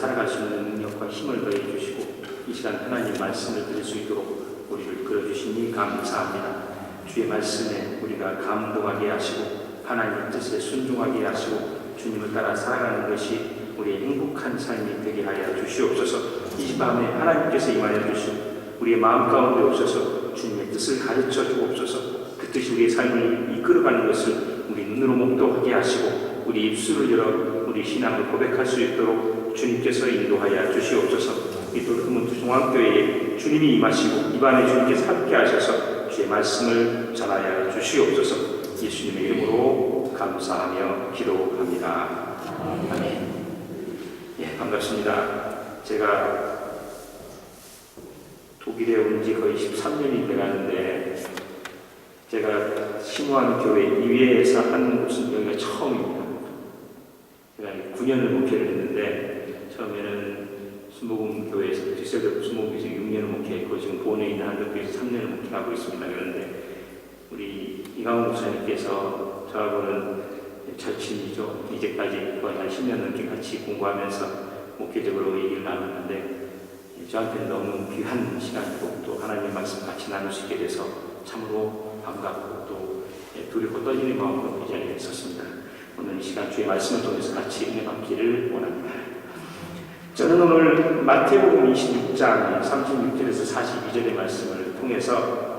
살아갈 수 있는 능력과 힘을 더해 주시고 이 시간 하나님 말씀을 들을 수 있도록 우리를 끌어주시니 감사합니다. 주의 말씀에 우리가 감동하게 하시고 하나님의 뜻에 순종하게 하시고 주님을 따라 살아가는 것이 우리의 행복한 삶이 되게 하여 주시옵소서. 이 밤에 하나님께서 임하여 주시고 우리의 마음 가운데 오셔서 주님의 뜻을 가르쳐 주옵소서. 그 뜻이 우리의 삶을 이끌어가는 것을 우리 눈으로 목도하게 하시고 우리 입술을 열어 우리 신앙을 고백할 수 있도록 주님께서 인도하여 주시옵소서. 이 도르트문트 중앙교회에 주님이 임하시고 이 밤에 주님께서 함께 하셔서 주의 말씀을 전하여 주시옵소서. 예수님의 이름으로 감사하며 기도합니다. 아멘. 예, 반갑습니다. 제가 독일에 온 지 거의 13년이 돼가는데 제가 신호한 교회 이외에서 하는 곳은 여기가 처음입니다. 제가 9년을 목회를 했는데 처음에는 순복음교회에서 디셀도르프 순복음교회에서 6년을 목회했고 지금 본에 있는 한덕교회에서 3년을 목회하고 있습니다. 그런데 우리 이강훈 목사님께서 저하고는 절친이죠. 이제까지 거의 한 10년 넘게 같이 공부하면서 목회적으로 얘기를 나눴는데 저한테는 너무 귀한 시간이고 또 하나님의 말씀 같이 나눌 수 있게 돼서 참으로 반갑고 또 두렵고 떨리는 마음으로 이 자리에 있었습니다. 오늘 이 시간 주의 말씀을 통해서 같이 은혜 받기를 원합니다. 저는 오늘 마태복음 26장 36절에서 42절의 말씀을 통해서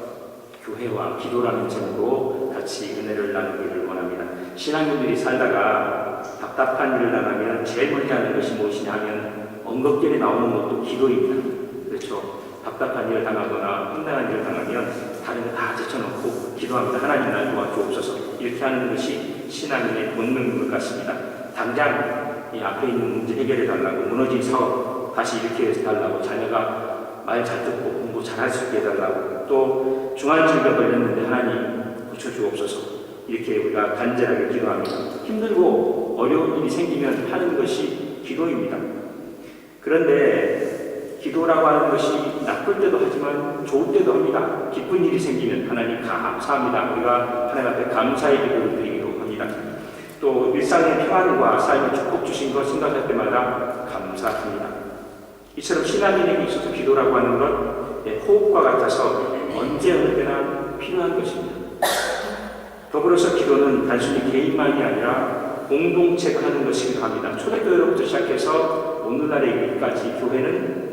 교회와 기도라는 제목으로 같이 은혜를 나누기를 원합니다. 신앙인들이 살다가 답답한 일을 당하면 제일 먼저 하는 것이 무엇이냐 하면 언급결에 나오는 것도 기도입니다. 그렇죠? 답답한 일을 당하거나 황당한 일을 당하면 다른 거 다 제쳐놓고 기도합니다. 하나님 날 도와주옵소서. 이렇게 하는 것이 신앙인의 본능인 것 같습니다. 당장 이 앞에 있는 문제 해결해 달라고, 무너진 사업 다시 이렇게 해달라고, 자녀가 말 잘 듣고 공부 잘할 수 있게 해달라고, 또 중환질병 걸렸는데 하나님 고쳐주옵소서. 이렇게 우리가 간절하게 기도합니다. 힘들고 어려운 일이 생기면 하는 것이 기도입니다. 그런데 기도라고 하는 것이 나쁠 때도 하지만 좋을 때도 합니다. 기쁜 일이 생기면 하나님 감사합니다. 우리가 하나님 앞에 감사의 기도를 드리기도 합니다. 또 일상의 평안과 삶의 축복 주신 것 생각할 때마다 감사합니다. 이처럼 신앙인에게 있어서 기도라고 하는 것 호흡과 같아서 언제 어느 때나 필요한 것입니다. 더불어서 기도는 단순히 개인만이 아니라 공동체가 하는 것이기도 합니다. 초대교회로부터 시작해서 오늘날에 이르기까지 교회는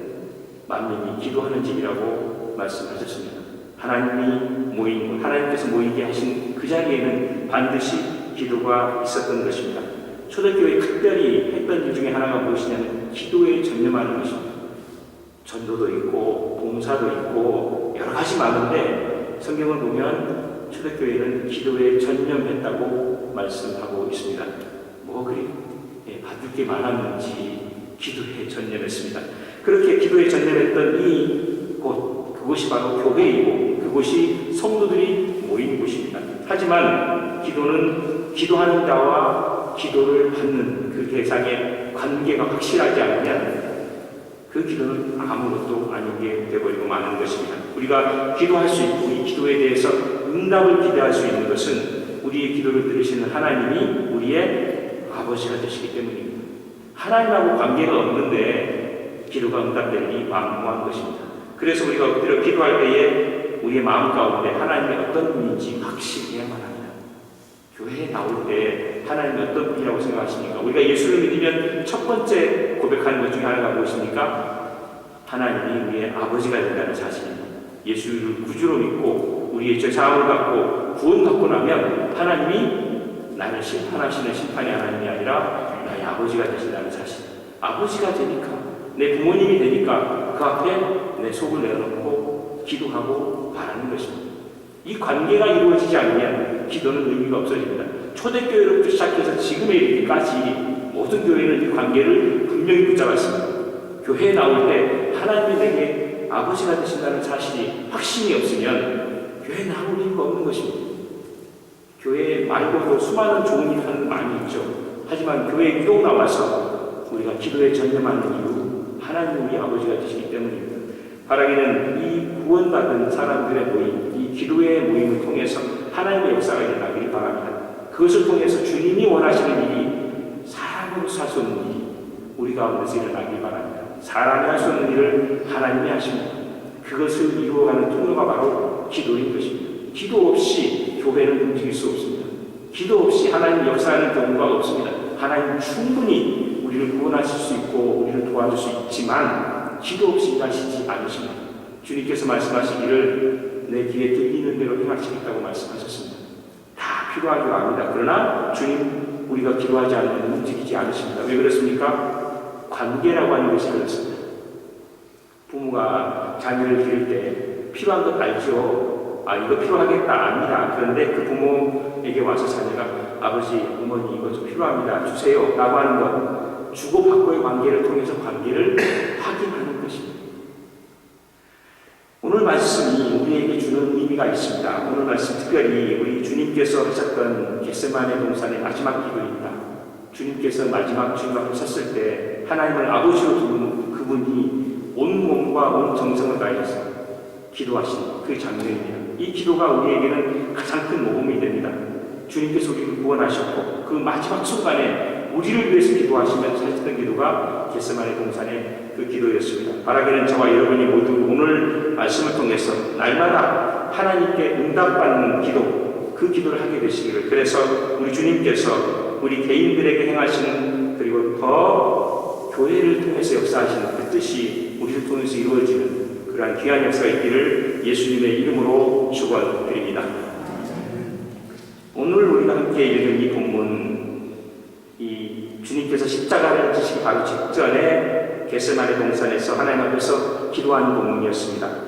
만민이 기도하는 집이라고 말씀하셨습니다. 하나님이 모인 곳, 하나님께서 모이게 하신 그 자리에는 반드시 기도가 있었던 것입니다. 초대교회 특별히 했던 일 중에 하나가 무엇이냐면 기도에 전념하는 것입니다. 전도도 있고 봉사도 있고 여러 가지 많은데 성경을 보면 초대교회는 기도에 전념했다고 말씀하고 있습니다. 뭐 그리 받을 게 많았는지 기도에 전념했습니다. 그렇게 기도에 전념했던 이 곳, 그곳이 바로 교회이고 그곳이 성도들이 모인 곳입니다. 하지만 기도는 기도하는 자와 기도를 받는 그 대상의 관계가 확실하지 않으면 그 기도는 아무것도 아니게 되어버리고 마는 것입니다. 우리가 기도할 수 있고 이 기도에 대해서 응답을 기대할 수 있는 것은 우리의 기도를 들으시는 하나님이 우리의 아버지가 되시기 때문입니다. 하나님하고 관계가 없는데 기도가 응답되니 만무한 것입니다. 그래서 우리가 엎드려 기도할 때에 우리의 마음 가운데 하나님이 어떤 분인지 확실해야만 합니다. 교회에 나올 때 하나님이 어떤 분이라고 생각하십니까? 우리가 예수를 믿으면 첫 번째 고백하는 것 중에 하나가 무엇입니까? 하나님이 우리의 아버지가 된다는 사실입니다. 예수를 구주로 믿고 우리의 죄 사함을 받고 구원받고 나면 하나님이 나를 심판하시는 심판의 하나님이 아니라 나의 아버지가 되신다는 사실. 아버지가 되니까, 내 부모님이 되니까 그 앞에 내 속을 내어놓고 기도하고 바라는 것입니다. 이 관계가 이루어지지 않으면 기도는 의미가 없어집니다. 초대교회로부터 시작해서 지금에 이르기까지 모든 교회는 이 관계를 분명히 붙잡았습니다. 교회에 나올 때 하나님이 내게 아버지가 되신다는 사실이 확신이 없으면 교회에 나올 이유가 없는 것입니다. 교회 말고도 수많은 좋은 일을 하는 많이 있죠. 하지만 교회에 유독 나와서 우리가 기도에 전념하는 이유, 하나님이 우리 아버지가 되시기 때문입니다. 바라기는 이 구원받은 사람들의 모임, 이 기도의 모임을 통해서 하나님의 역사가 일어나기를 바랍니다. 그것을 통해서 주님이 원하시는 일이 사람으로 살 수 없는 일이 우리 가운데서 일어나길 바랍니다. 사람이 할 수 없는 일을 하나님이 하십니다. 그것을 이루어가는 통로가 바로 기도인 것입니다. 기도 없이 교회는 움직일 수 없습니다. 기도 없이 하나님 역사하는 경우가 없습니다. 하나님 충분히 우리를 구원하실 수 있고 우리를 도와줄 수 있지만 기도 없이 일하시지 않으십니다. 주님께서 말씀하시기를 내 귀에 들리는 대로 행하시겠다고 말씀하셨습니다. 다 필요한 줄 압니다. 그러나 주님 우리가 기도하지 않으면 움직이지 않으십니다. 왜 그렇습니까? 관계라고 하는 것이 그렇습니다. 부모가 자녀를 기를 때 필요한 것 알죠? 이거 필요하겠다 압니다. 그런데 그 부모에게 와서 자녀가 아버지, 어머니 이거 좀 필요합니다. 주세요. 라고 하는 것, 주고받고의 관계를 통해서 관계를 확인하는 것입니다. 오늘 말씀이 우리에게 주는 의미가 있습니다. 오늘 말씀 특별히 우리 주님께서 하셨던 겟세마네 동산의 마지막 기도입니다. 주님께서 마지막 주님 앞에 섰을 때 하나님을 아버지로 두는 그분이 온 몸과 온 정성을 다해서 기도하신 그 장면입니다. 이 기도가 우리에게는 가장 큰 모범이 됩니다. 주님께서 우리를 구원하셨고 그 마지막 순간에 우리를 위해서 기도하시면서 했던 기도가 겟세마네 동산의 그 기도였습니다. 바라기는 저와 여러분이 모두 오늘 말씀을 통해서 날마다 하나님께 응답받는 기도, 그 기도를 하게 되시기를, 그래서 우리 주님께서 우리 개인들에게 행하시는, 그리고 더 교회를 통해서 역사하시는 그 뜻이 우리를 통해서 이루어지는 그러한 귀한 역사가 있기를 예수님의 이름으로 축원드립니다. 오늘 우리가 함께 읽은 이 본문, 이 주님께서 십자가를 지시기 바로 직전에 겟세마네 동산에서 하나님 앞에서 기도하는 본문이었습니다.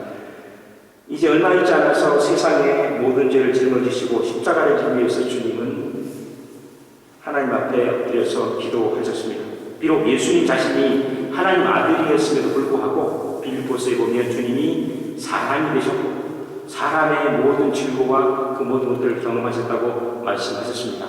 이제 얼마 있지 않아서 세상의 모든 죄를 짊어지시고 십자가를 지기 위해서 주님은 하나님 앞에 엎드려서 기도하셨습니다. 비록 예수님 자신이 하나님 아들이었음에도 불구하고 빌립보서에 보면 주님이 사람이 되셨고 사람의 모든 질고와 그 모든 것들을 경험하셨다고 말씀하셨습니다.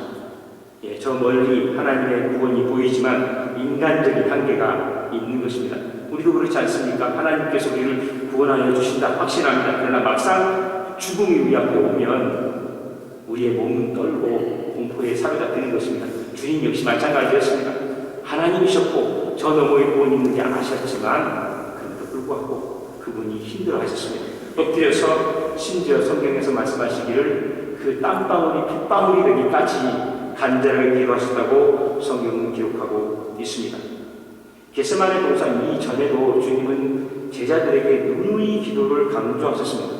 저 멀리 하나님의 구원이 보이지만 인간적인 한계가 있는 것입니다. 우리도 그렇지 않습니까? 하나님께서 우리를 구원하여 주신다 확신합니다. 그러나 막상 죽음이 우리 앞에 오면 우리의 몸은 떨고 공포에 사로잡히는 것입니다. 주님 역시 마찬가지였습니다. 하나님이셨고 저 너머에 구원이 있는지 아셨지만 그럼에도 불구하고 그분이 힘들어하셨습니다. 엎드려서 심지어 성경에서 말씀하시기를 그 땀방울이 핏방울이 되기까지 간절하게 기도하셨다고 성경은 기록하고 있습니다. 겟세마네 동산 이전에도 주님은 제자들에게 누누이 기도를 강조하셨습니다.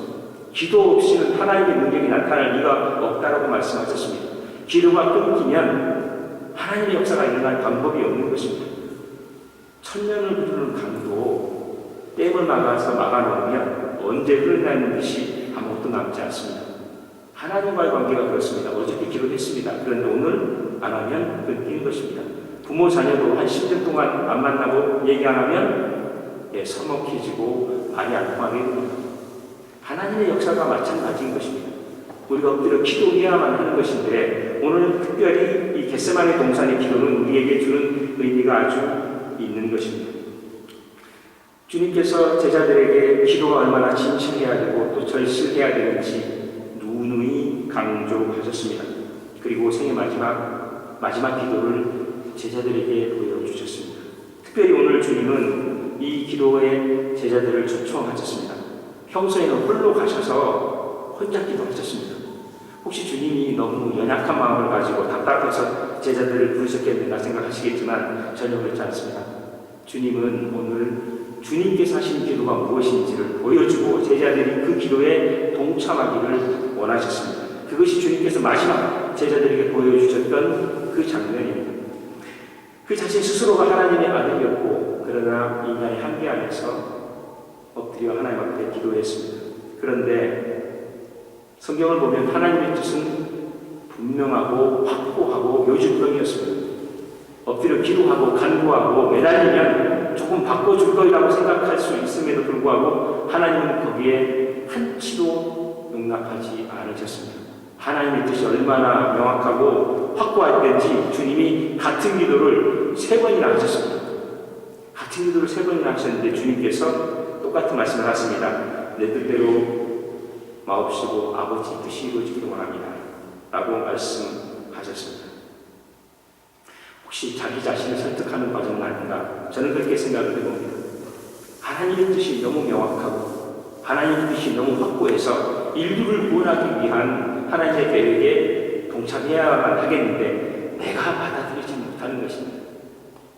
기도 없이는 하나님의 능력이 나타날 리가 없다라고 말씀하셨습니다. 기도가 끊기면 하나님의 역사가 일어날 방법이 없는 것입니다. 천년을 부르는 강도 댐을 막아놓으면 언제 흘러나는 듯이 아무것도 남지 않습니다. 하나님과의 관계가 그렇습니다. 어저께 기도했습니다. 그런데 오늘 안 하면 끊기는 것입니다. 부모 자녀도 한 10년 동안 안 만나고 얘기 안 하면 서먹해지고 말이 안 통하게 됩니다. 하나님의 역사가 마찬가지인 것입니다. 우리가 엎드려 기도해야만 하는 것인데 오늘 특별히 이 겟세마네 동산의 기도는 우리에게 주는 의미가 아주 있는 것입니다. 주님께서 제자들에게 기도가 얼마나 진실해야 되고 또 절실해야 되는지 누누이 강조하셨습니다. 그리고 생애 마지막 기도를 제자들에게 보여주셨습니다. 특별히 오늘 주님은 이 기도에 제자들을 초청하셨습니다. 평소에는 홀로 가셔서 혼자 기도하셨습니다. 혹시 주님이 너무 연약한 마음을 가지고 답답해서 제자들을 부르셨겠는가 생각하시겠지만 전혀 그렇지 않습니다. 주님은 오늘 주님께서 하신 기도가 무엇인지를 보여주고 제자들이 그 기도에 동참하기를 원하셨습니다. 그것이 주님께서 마지막 제자들에게 보여주셨던 그 장면입니다. 그 자신 스스로가 하나님의 아들이었고 그러나 인간의 한계 안에서 엎드려 하나님 앞에 기도했습니다. 그런데 성경을 보면 하나님의 뜻은 분명하고 확고하고 요지부동이었습니다. 엎드려 기도하고 간구하고 매달리면 조금 바꿔줄 거라고 생각할 수 있음에도 불구하고 하나님은 거기에 한치도 용납하지 않으셨습니다. 하나님의 뜻이 얼마나 명확하고 확고할 때인지 주님이 같은 기도를 3번이나 하셨습니다. 같은 기도를 3번이나 하셨는데 주님께서 똑같은 말씀을 하십니다. 내 뜻대로 마옵시고 아버지 뜻이 이루어지기를 원합니다. 라고 말씀하셨습니다. 혹시 혹시 자기 자신을 설득하는 과정은 아닌가? 저는 그렇게 생각을 해봅니다. 하나님의 뜻이 너무 명확하고 하나님의 뜻이 너무 확고해서 인류를 구원하기 위한 하나님의 계획에 동참해야만 하겠는데 내가 받아들이지 못하는 것입니다.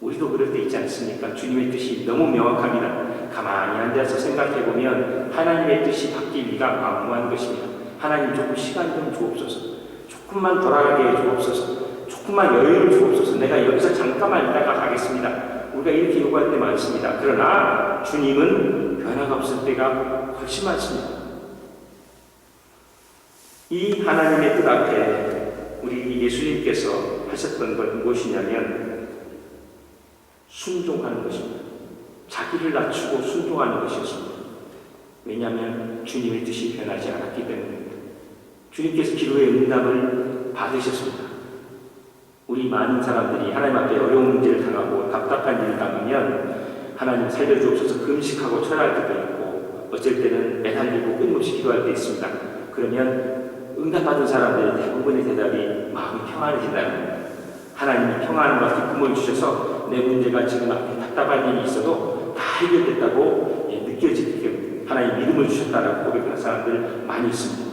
우리도 그럴 때 있지 않습니까? 주님의 뜻이 너무 명확합니다. 가만히 앉아서 생각해보면 하나님의 뜻이 바뀔 리가 만무한 것입니다. 하나님 조금 시간 좀 주옵소서. 조금만 돌아가게 해 주옵소서. 조금만 여유를 주옵소서. 내가 여기서 잠깐만 있다가 가겠습니다. 우리가 이렇게 요구할 때 많습니다. 그러나 주님은 변화가 없을 때가 훨씬 많습니다. 이 하나님의 뜻 앞에 우리 예수님께서 하셨던 건 무엇이냐면 순종하는 것입니다. 자기를 낮추고 순종하는 것이었습니다. 왜냐하면 주님의 뜻이 변하지 않았기 때문입니다. 주님께서 기도의 응답을 받으셨습니다. 우리 많은 사람들이 하나님 앞에 어려운 문제를 당하고 답답한 일을 당하면 하나님 살려주옵소서 금식하고 철할 때도 있고 어쩔 때는 매달리고 끊임없이 기도할 때 있습니다. 그러면 응답받은 사람들의 대부분의 대답이 마음이 평안해진다는 겁니다. 하나님이 평안과 기쁨을 주셔서 내 문제가 지금 앞에 답답한 일이 있어도 다 해결됐다고 느껴지게 하나님 믿음을 주셨다라고 고백하는 사람들 많이 있습니다.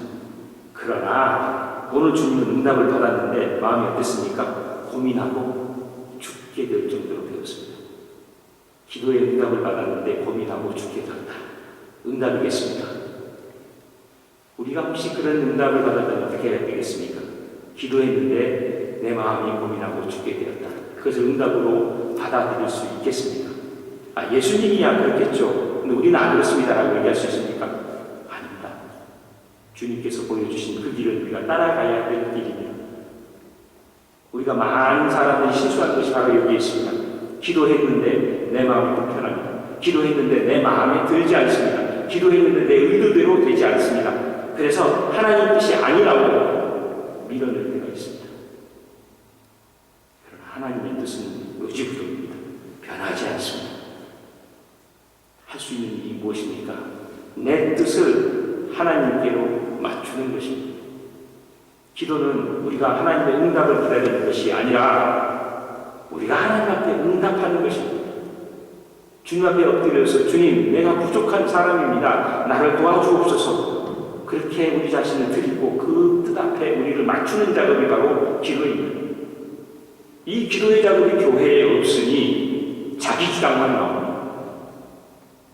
그러나 오늘 주님은 응답을 받았는데 마음이 어땠습니까? 고민하고 죽게 될 정도로 되었습니다. 기도의 응답을 받았는데 고민하고 죽게 되었다. 응답이겠습니까? 우리가 혹시 그런 응답을 받았다면 어떻게 해야 되겠습니까? 기도했는데 내 마음이 고민하고 죽게 되었다. 그것을 응답으로 받아들일 수 있겠습니까? 예수님이야 그렇겠죠. 근데 우리는 안 그렇습니다라고 얘기할 수 있습니까? 아닙니다. 주님께서 보여주신 그 길을 우리가 따라가야 될 길입니다. 우리가 많은 사람들이 실수한 것이 바로 여기에 있습니다. 기도했는데 내 마음이 불편합니다. 기도했는데 내 마음에 들지 않습니다. 기도했는데 내 의도대로 되지 않습니다. 그래서 하나님 뜻이 아니라고 밀어낼 때가 있습니다. 그러나 하나님의 뜻은 요지부동입니다. 변하지 않습니다. 할 수 있는 일이 무엇입니까? 내 뜻을 하나님께로 맞추는 것입니다. 기도는 우리가 하나님의 응답을 기다리는 것이 아니라 우리가 하나님 앞에 응답하는 것입니다. 주님 앞에 엎드려서 주님 내가 부족한 사람입니다. 나를 도와주옵소서. 그렇게 우리 자신을 드리고 그 뜻 앞에 우리를 맞추는 작업이 바로 기도입니다. 이 기도의 작업이 교회에 없으니 자기 주장만 나옵니다.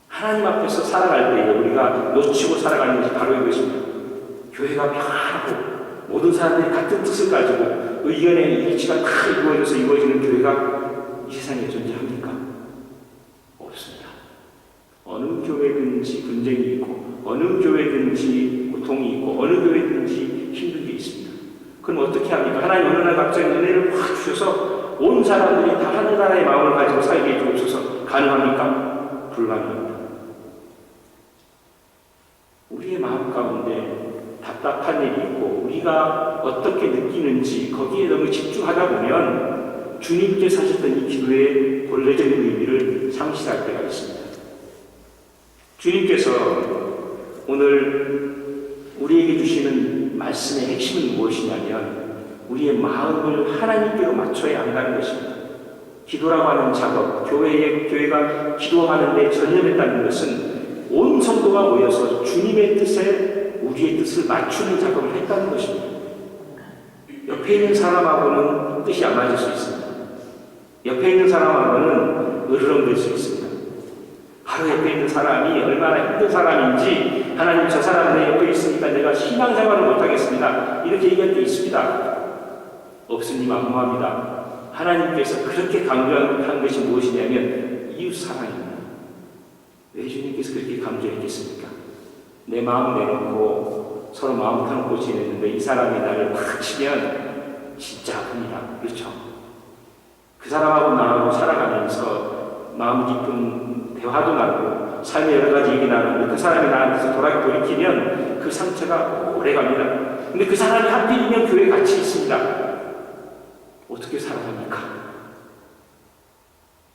하나님 앞에서 살아갈 때에 우리가 놓치고 살아가는 것이 바로 이것입니다. 교회가 평안하고 모든 사람들이 같은 뜻을 가지고 의견의 일치가 다 이루어져서 이루어지는 교회가 이 세상에 존재합니까? 없습니다. 어느 교회든지 분쟁이 있고 어느 교회든지 고통이 있고 어느 교회든지 힘든 게 있습니다. 그럼 어떻게 합니까? 하나님 어느 날 갑자기 은혜를 확 주셔서 온 사람들이 다 하늘나라의 마음을 가지고 살게 해주옵소서. 가능합니까? 불가능합니다. 우리의 마음 가운데 답답한 일이 있고 우리가 어떻게 느끼는지 거기에 너무 집중하다 보면 주님께서 하셨던 이 기도의 본래적인 의미를 상실할 때가 있습니다. 주님께서 오늘 우리에게 주시는 말씀의 핵심은 무엇이냐면 우리의 마음을 하나님께로 맞춰야 한다는 것입니다. 기도라고 하는 작업, 교회가 기도하는 데 전념했다는 것은 온 성도가 모여서 주님의 뜻에 우리의 뜻을 맞추는 작업을 했다는 것입니다. 옆에 있는 사람하고는 뜻이 안 맞을 수 있습니다. 옆에 있는 사람하고는 으르렁댈 수 있습니다. 바로 옆에 있는 사람이 얼마나 힘든 사람인지 하나님 저 사람 내 옆에 있으니까 내가 신앙생활을 못하겠습니다. 이렇게 얘기할 때 있습니다. 없으니 만무합니다. 하나님께서 그렇게 강조한 것이 무엇이냐면 이웃사랑입니다. 왜 주님께서 그렇게 강조했겠습니까? 내 마음 내놓고 서로 마음 터놓고 지냈는데 이 사람이 나를 팍 치면 진짜 아픕니다. 그렇죠? 그 사람하고 나하고 살아가면서 마음 깊은 대화도 나누고 삶의 여러 가지 얘기 나누는데 그 사람이 나한테서 돌이키면 그 상처가 오래 갑니다. 근데 그 사람이 하필이면 교회에 같이 있습니다. 어떻게 살아갑니까?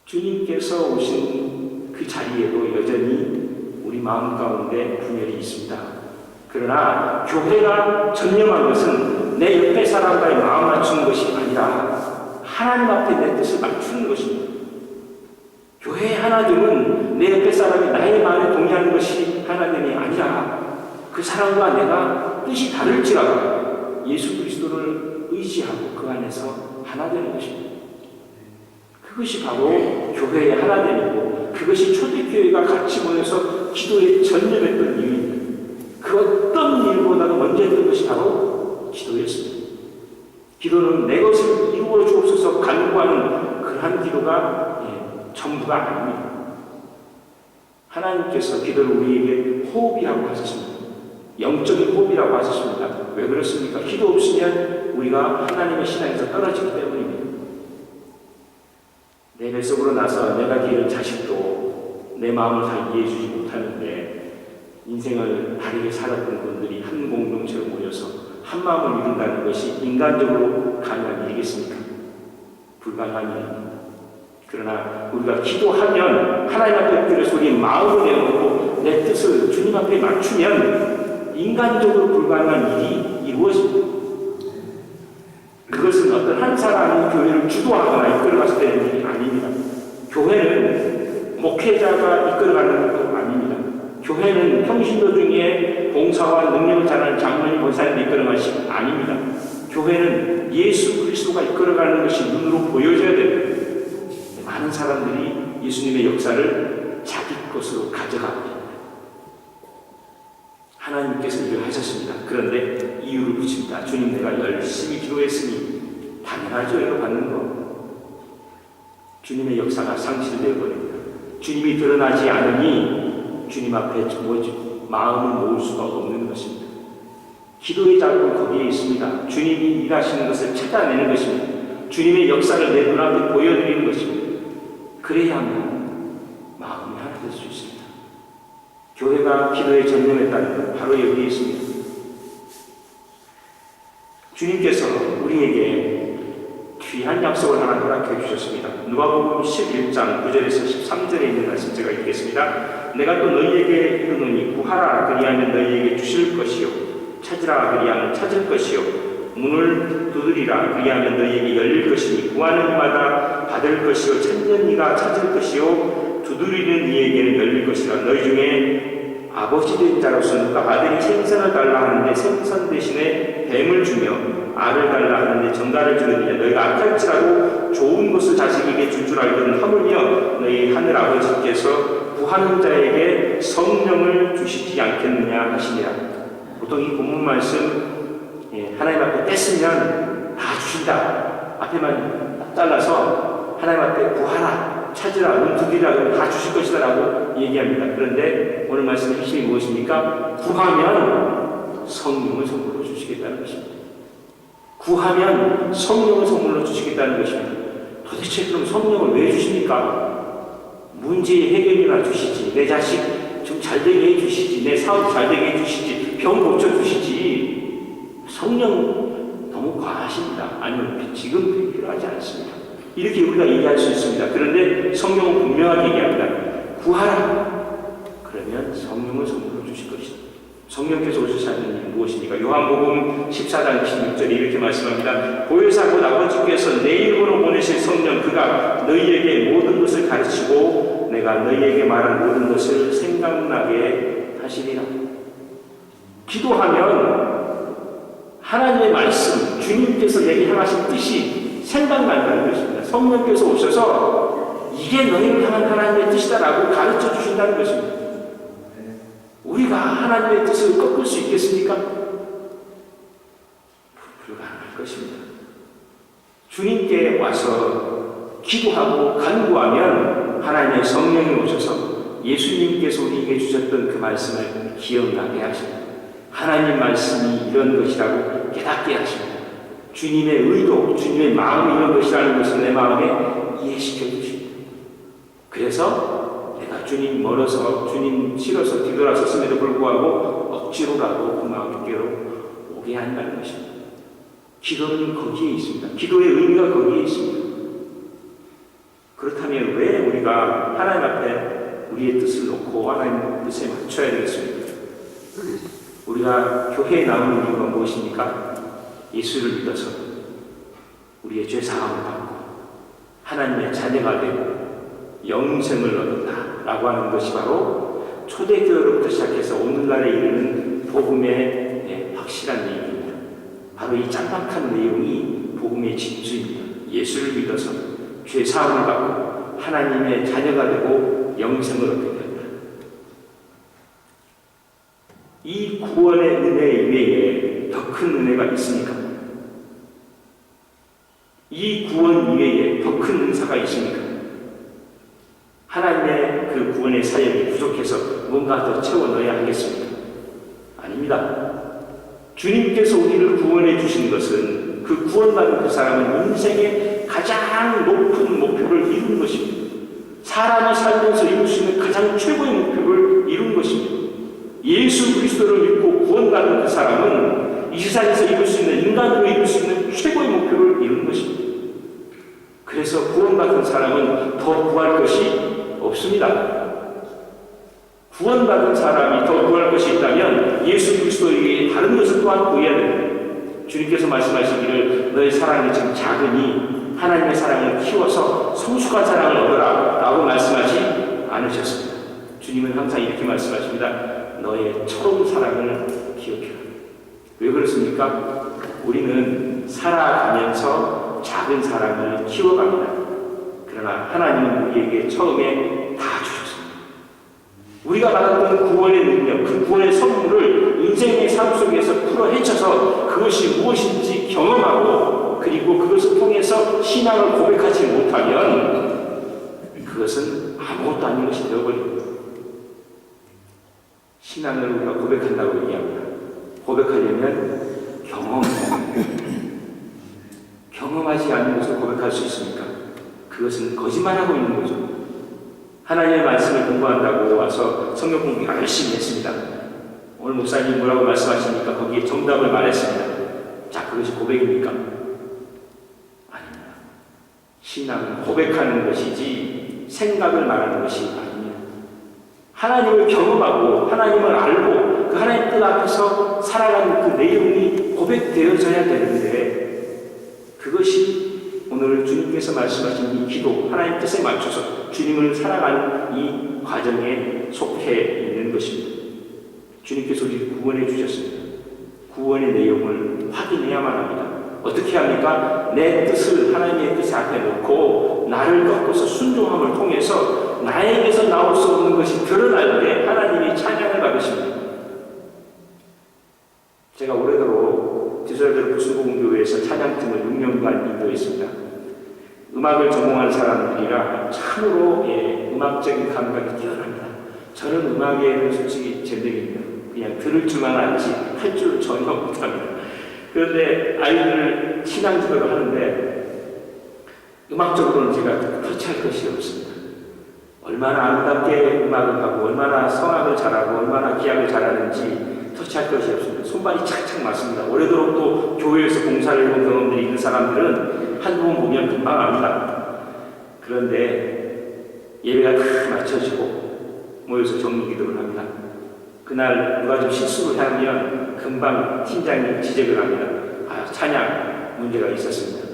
주님께서 오신 그 자리에도 여전히 우리 마음 가운데 분열이 있습니다. 그러나 교회가 전념한 것은 내 옆에 사람과의 마음 맞추는 것이 아니라 하나님 앞에 내 뜻을 맞추는 것입니다. 교회의 하나됨은 내 옆에 사람이 나의 말에 동의하는 것이 하나됨이 아니라 그 사람과 내가 뜻이 다를지라도 예수 그리스도를 의지하고 그 안에서 하나 되는 것입니다. 그것이 바로 교회의 하나됨이고 그것이 초대교회가 같이 모여서 기도에 전념했던 이유입니다. 그 어떤 일보다도 먼저 했던 것이 바로 기도였습니다. 기도는 내 것을 이루어 주옵소서 간구하는 그러한 기도가 전부가 아닙니다. 하나님께서 기도를 우리에게 호흡이라고 하셨습니다. 영적인 호흡이라고 하셨습니다. 왜 그렇습니까? 기도 없으면 우리가 하나님의 신앙에서 떨어지기 때문입니다. 내 뱃속으로 나서 내가 기른 자식도 내 마음을 다 이해해주지 못하는데 인생을 다르게 살았던 분들이 한 공동체로 모여서 한 마음을 이룬다는 것이 인간적으로 가능한 일이겠습니까? 불가능한 일입니다. 그러나 우리가 기도하면 하나님 앞에 들어서 우리 마음을 내어놓고 내 뜻을 주님 앞에 맞추면 인간적으로 불가능한 일이 이루어집니다. 그것은 어떤 한 사람이 교회를 주도하거나 이끌어가서 되는 일이 아닙니다. 교회는 목회자가 이끌어가는 것도 아닙니다. 교회는 평신도 중에 봉사와 능력을 잘하는 장로님, 권사님이 이끌어가는 것이 아닙니다. 교회는 예수 그리스도가 이끌어가는 것이 눈으로 보여져야 됩니다. 많은 사람들이 예수님의 역사를 자기 것으로 가져갑니다. 하나님께서 일을 하셨습니다. 그런데 이유를 붙입니다. 주님, 내가 열심히 기도했으니 당연하죠. 이거 받는 거. 주님의 역사가 상실되어 버립니다. 주님이 드러나지 않으니 주님 앞에 마음을 모을 수가 없는 것입니다. 기도의 자극은 거기에 있습니다. 주님이 일하시는 것을 찾아내는 것입니다. 주님의 역사를 내 눈앞에 보여드리는 것입니다. 그래야만 마음이 하나 될 수 있습니다. 교회가 기도에 전념했다는 것 바로 여기에 있습니다. 주님께서 우리에게 귀한 약속을 하나 허락해 주셨습니다. 누가복음 11장 9절에서 13절에 있는 말씀 제가 읽겠습니다. 내가 또 너희에게 이르노니 구하라 그리하면 너희에게 주실 것이요 찾으라 그리하면 찾을 것이요 문을 두드리라 그리하면 너희에게 열릴 것이니 구하는 이마다 받을 것이요 찾는 이가 찾을 것이요 두드리는 이에게는 열릴 것이라. 너희 중에 아버지 된 자로서 누가 아들이 생선을 달라 하는데 생선 대신에 뱀을 주며 알을 달라 하는데 정갈을 주느냐. 너희가 악할지라도 좋은 것을 자식에게 줄 줄 알거든 하물며 너희 하늘 아버지께서 구하는 자에게 성령을 주시지 않겠느냐 하시니라. 보통 이 본문 말씀 하나님 앞에 뺐으면 다 주신다. 앞에만 딱 잘라서 하나님 앞에 구하라, 찾으라, 문 두드리라 그러면 다 주실 것이다 라고 얘기합니다. 그런데 오늘 말씀의 핵심이 무엇입니까? 구하면 성령을 선물로 주시겠다는 것입니다. 구하면 성령을 선물로 주시겠다는 것입니다. 도대체 그럼 성령을 왜 주십니까? 문제의 해결이나 주시지, 내 자식 좀 잘되게 해주시지, 내 사업 잘되게 해주시지, 병 고쳐주시지. 성령 너무 과하십니다. 아니면 지금 필요하지 않습니다. 이렇게 우리가 얘기할 수 있습니다. 그런데 성경은 분명하게 얘기합니다. 구하라. 그러면 성령을 선물로 주실 것이다. 성령께서 오셔서 하는 일이 무엇입니까? 요한복음 14장 16절에 이렇게 말씀합니다. 보혜사 곧 아버지께서 내 이름으로 보내실 성령 그가 너희에게 모든 것을 가르치고 내가 너희에게 말한 모든 것을 생각나게 하시리라. 기도하면 하나님의 말씀, 주님께서 내게 향하신 뜻이 생각난다는 것입니다. 성령께서 오셔서 이게 너희를 향한 하나님의 뜻이다라고 가르쳐 주신다는 것입니다. 우리가 하나님의 뜻을 꺾을 수 있겠습니까? 불가능할 것입니다. 주님께 와서 기도하고 간구하면 하나님의 성령이 오셔서 예수님께서 우리에게 주셨던 그 말씀을 기억나게 하십니다. 하나님 말씀이 이런 것이라고 깨닫게 하십니다. 주님의 의도, 주님의 마음이 이런 것이라는 것을 내 마음에 이해시켜 주십니다. 그래서 내가 주님 멀어서 주님 싫어서 뒤돌아섰음에도 불구하고 억지로라도 그 마음께로 오게 한다는 것입니다. 기도는 거기에 있습니다. 기도의 의미가 거기에 있습니다. 그렇다면 왜 우리가 하나님 앞에 우리의 뜻을 놓고 하나님의 뜻에 맞춰야 되겠습니까? 우리가 교회에 나오는 이유가 무엇입니까? 예수를 믿어서 우리의 죄 사함을 받고 하나님의 자녀가 되고 영생을 얻었다라고 하는 것이 바로 초대교회로부터 시작해서 오늘날에 이르는 복음의 확실한 내용입니다. 바로 이 짤막한 내용이 복음의 진수입니다. 예수를 믿어서 죄 사함을 받고 하나님의 자녀가 되고 영생을 얻게 된다. 이 구원의 은혜 이외에 더 큰 은혜가 있습니까? 이 구원 이외에 더 큰 은사가 있습니까? 하나님의 그 구원의 사역이 부족해서 뭔가 더 채워 넣어야 하겠습니까? 아닙니다. 주님께서 우리를 구원해 주신 것은 그 구원받은 그 사람은 인생의 가장 높은 목표를 이룬 것입니다. 사람이 살면서 이룰 수 있는 가장 최고의 목표를 이룬 것입니다. 예수 그리스도를 믿고 구원받은 그 사람은 이 세상에서 이룰 수 있는, 인간으로 이룰 수 있는 최고의 목표를 이룬 것입니다. 그래서 구원받은 사람은 더 구할 것이 없습니다. 구원받은 사람이 더 구할 것이 있다면 예수 그리스도에게 다른 것을 또한 구해야 됩니다. 주님께서 말씀하시기를 너의 사랑이 지금 작으니 하나님의 사랑을 키워서 성숙한 사랑을 얻어라 라고 말씀하지 않으셨습니다. 주님은 항상 이렇게 말씀하십니다. 너의 처음 사랑을 기억해라. 왜 그렇습니까? 우리는 살아가면서 작은 사랑을 키워갑니다. 그러나 하나님은 우리에게 처음에 다 주셨습니다. 우리가 받았던 구원의 능력, 그 구원의 선물을 인생의 삶 속에서 풀어 헤쳐서 그것이 무엇인지 경험하고 그리고 그것을 통해서 신앙을 고백하지 못하면 그것은 아무것도 아닌 것이 되어버립니다. 신앙을 우리가 고백한다고 얘기합니다. 고백하려면 경험하지 않는 것을 고백할 수 있습니까? 그것은 거짓말하고 있는 거죠. 하나님의 말씀을 공부한다고 와서 성경 공부 열심히 했습니다. 오늘 목사님 뭐라고 말씀하시니까 거기에 정답을 말했습니다. 자, 그것이 고백입니까? 아닙니다. 신앙은 고백하는 것이지 생각을 말하는 것이 아닙니다. 하나님을 경험하고 하나님을 알고 그 하나님 뜻 앞에서 살아가는 그 내용이 고백되어져야 되는데 그것이 오늘 주님께서 말씀하신 이 기도, 하나님 뜻에 맞춰서 주님을 살아가는 이 과정에 속해 있는 것입니다. 주님께서 우리를 구원해 주셨습니다. 구원의 내용을 확인해야만 합니다. 어떻게 합니까? 내 뜻을 하나님의 뜻 앞에 놓고 나를 꺾어서 순종함을 통해서 나에게서 나올 수 없는 것이 드러날 때 하나님이 찬양을 받으십니다. 제가 오래도록 디설베르 부수공교회에서 찬양팀을 6년간 인도했습니다. 음악을 전공한 사람들이라 참으로 음악적인 감각이 뛰어납니다. 저는 음악에는 솔직히 제대입니다. 그냥 들을 줄만 알지 할 줄 전혀 못합니다. 그런데 아이들을 신앙 지도를 하는데 음악적으로는 제가 터치할 것이 없습니다. 얼마나 아름답게 음악을 하고 얼마나 성악을 잘하고 얼마나 기악을 잘하는지 터치할 것이 없습니다. 손발이 착착 맞습니다. 오래도록 또 교회에서 봉사를 해본 경험들이 있는 사람들은 한 번 보면 금방 압니다. 그런데 예배가 다 마쳐지고 모여서 정리 기도를 합니다. 그날 누가 좀 실수를 하면 금방 팀장이 지적을 합니다. 아, 찬양 문제가 있었습니다.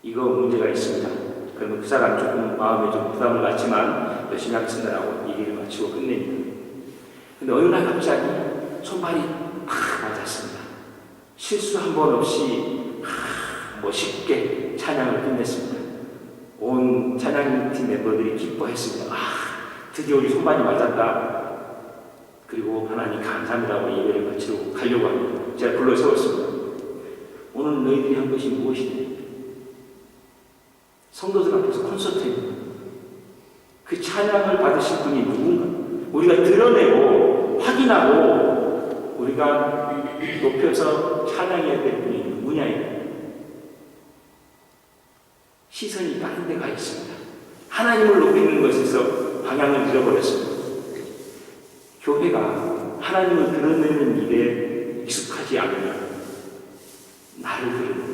이거 문제가 있습니다. 그러면 그 사람 조금 마음에 좀 부담을 갖지만 열심히 하겠습니다라고 얘기를 마치고 끝냅니다. 근데 어느 날 갑자기 손발이 팍 맞았습니다. 실수 한 번 없이 멋있게 찬양을 끝냈습니다. 온 찬양팀 멤버들이 기뻐했습니다. 드디어 우리 손발이 맞았다. 그리고 하나님 감사합니다고 예배를 마치고 가려고 합니다. 제가 불러 세웠습니다. 오늘 너희들이 한 것이 무엇이냐? 성도들 앞에서 콘서트입니다. 그 찬양을 받으실 분이 누군가? 우리가 드러내고 확인하고 우리가 높여서 찬양해야 될 분이 누구냐예요. 시선이 다른 데 가 있습니다. 하나님을 높이는 것에서 방향을 잃어버렸습니다. 교회가 하나님을 드러내는 일에 익숙하지 않으면 나를 드러내는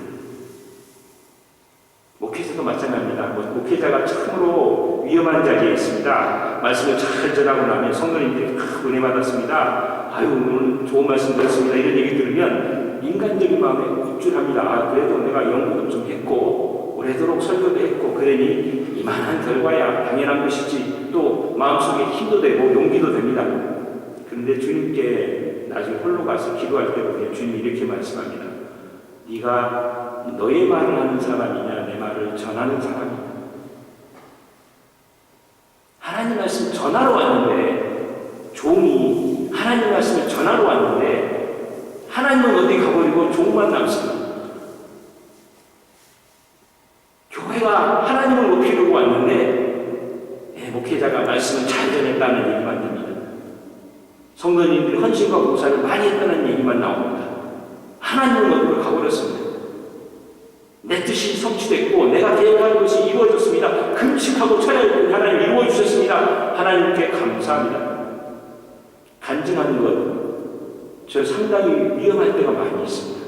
목회자도 마찬가지입니다. 목회자가 참으로 위험한 자리에 있습니다. 말씀을 잘 전하고 나면 성도님들이 은혜 받았습니다. 아유 오늘 좋은 말씀 들었습니다. 이런 얘기 들으면 인간적인 마음에 욱줄합니다. 그래도 내가 연구도 좀 했고 오래도록 설교도 했고 그러니 이만한 결과야 당연한 것이지 또 마음속에 힘도 되고 용기도 됩니다. 그런데 주님께 나중에 홀로 가서 기도할 때 보면 주님이 이렇게 말씀합니다. 네가 너의 말을 하는 사람이냐 내 말을 전하는 사람이냐. 하나님 말씀 전하러 왔는데 종이 하나님 말씀을 전하러 왔는데 하나님은 어디 가버리고 종만 남습니다. 교회가 하나님을 높이려고 왔는데 목회자가 말씀을 잘 전했다는 얘기만 됩니다. 성도님들이 헌신과 봉사를 많이 했다는 얘기만 나옵니다. 하나님은 어디로 가버렸습니다. 내 뜻이 성취됐고 내가 계획한 것이 이루어졌습니다. 금식하고 철야했더니 하나님 이루어주셨습니다. 하나님께 감사합니다. 간증하는 것, 저 상당히 위험할 때가 많이 있습니다.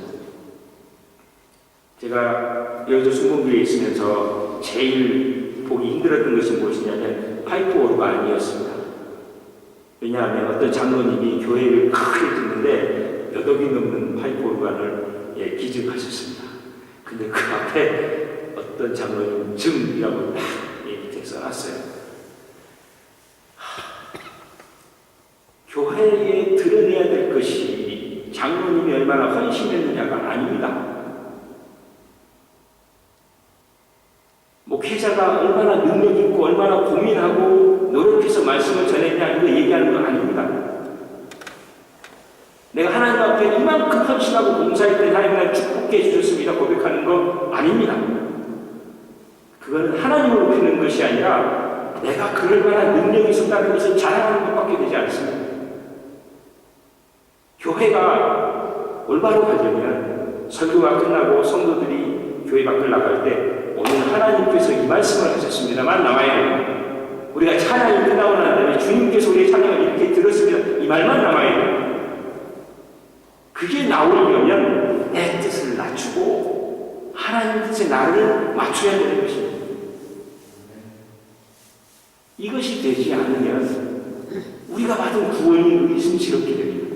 제가 여의도 순복음교회에 있으면서 제일 보기 힘들었던 것이 무엇이냐면 파이프 오르가 아니었습니다. 왜냐하면 어떤 장로님이 교회를 크게 짓는데 몇 억이 넘는 파이프 오르간을 기증하셨습니다. 근데 그 앞에 어떤 장로님 증이라고 딱 밑에 써놨어요. 교회에 드러내야 될 것이 장로님이 얼마나 헌신했느냐가 아닙니다. 목회자가 얼마나 능력 있고 얼마나 고민하고 노력해서 말씀을 전했냐 이거 얘기하는 건 아닙니다. 내가 하나님 앞에 이만큼 헌신하고 봉사했더니 하나님 날 축복해 주셨습니다 고백하는 거 아닙니다. 그건 하나님을 높이는 것이 아니라 내가 그럴 만한 능력이 있었다는 것을 자랑하는 것밖에 되지 않습니다. 교회가 올바로 가려면 설교가 끝나고 성도들이 교회 밖을 나갈 때 오늘 하나님께서 이 말씀을 하셨습니다만 나와야 돼요. 우리가 찬양이 끝나고 난 다음에 주님께서 우리의 찬양을 이렇게 들었습니다. 이 말만 나와야 돼요. 그게 나오려면 내 뜻을 낮추고 하나님 뜻에 나를 맞춰야 되는 것입니다. 이것이 되지 않으면 우리가 받은 구원이 의심스럽게 됩니다.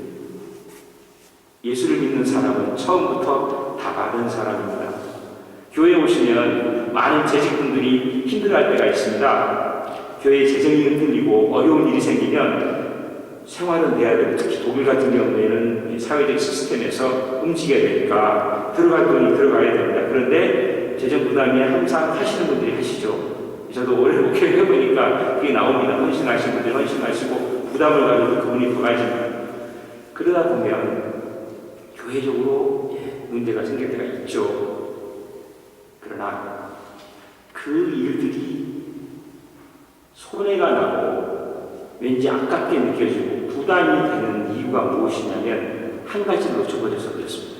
예수를 믿는 사람은 처음부터 다 받은 사람입니다. 교회에 오시면 많은 재직분들이 힘들어할 때가 있습니다. 교회에 재정이 흔들리고 어려운 일이 생기면 생활은 돼야 되고 특히 독일 같은 경우에는 사회적 시스템에서 움직여야 되니까 들어갈 돈이 들어가야 됩니다. 그런데 재정 부담이 항상 하시는 분들이 하시죠. 저도 오래 목회를 해보니까 그게 나옵니다. 헌신하신 분들 헌신하시고 부담을 가지고 그분이 더 가집니다. 그러다 보면 교회적으로 문제가 생길 때가 있죠. 그러나 그 일들이 손해가 나고 왠지 아깝게 느껴지고 부담이 되는 이유가 무엇이냐면 한 가지를 놓쳐버려서 그렇습니다.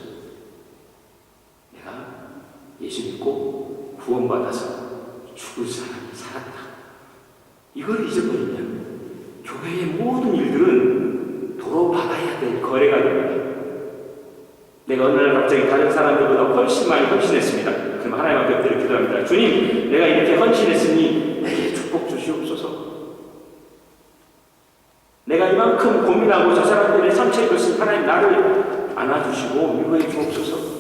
내가 예수 믿고 구원받아서 죽을 사람이 살았다. 이걸 잊어버리면 교회의 모든 일들은 도로 받아야 될 거래가 됩니다. 내가 어느 날 갑자기 다른 사람들보다 훨씬 많이 헌신했습니다. 그럼 하나님 앞에 엎드려 기도합니다. 주님, 내가 이렇게 헌신했으니 내게 축복 주시옵소서. 내가 이만큼 고민하고 저 사람들의 상처 입었으니 하나님 나를 안아주시고 위로해 주옵소서.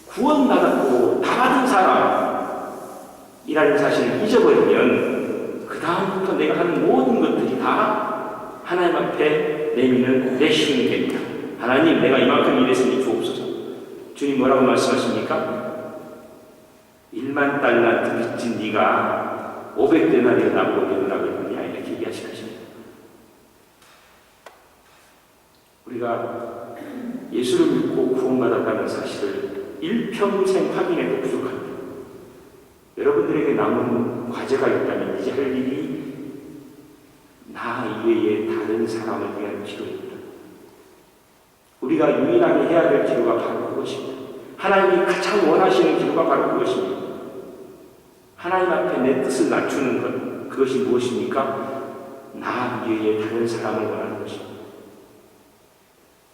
구원받았고 다 받은 사람이라는 사실을 잊어버리면 그 다음부터 내가 하는 모든 것들이 다 하나님 앞에 내미는 내쉬는 겁니다. 하나님, 내가 이만큼 일했으니 주옵소서. 주님 뭐라고 말씀하십니까? 1만 달란트 빚진 네가 500데나리를 나보고 내놓으라고 했느냐 이렇게 얘기하시겠습니다. 우리가 예수를 믿고 구원받았다는 사실을 일평생 확인해도 부족합니다. 여러분들에게 남은 과제가 있다면 이제 할 일이 나 이외에 다른 사람을 위한 기도입니다. 우리가 유일하게 해야 될 기도가 바로 그것입니다. 하나님이 가장 원하시는 기도가 바로 그것입니다. 하나님 앞에 내 뜻을 낮추는 것, 그것이 무엇입니까? 나 이외에 다른 사람을 원하는 것입니다.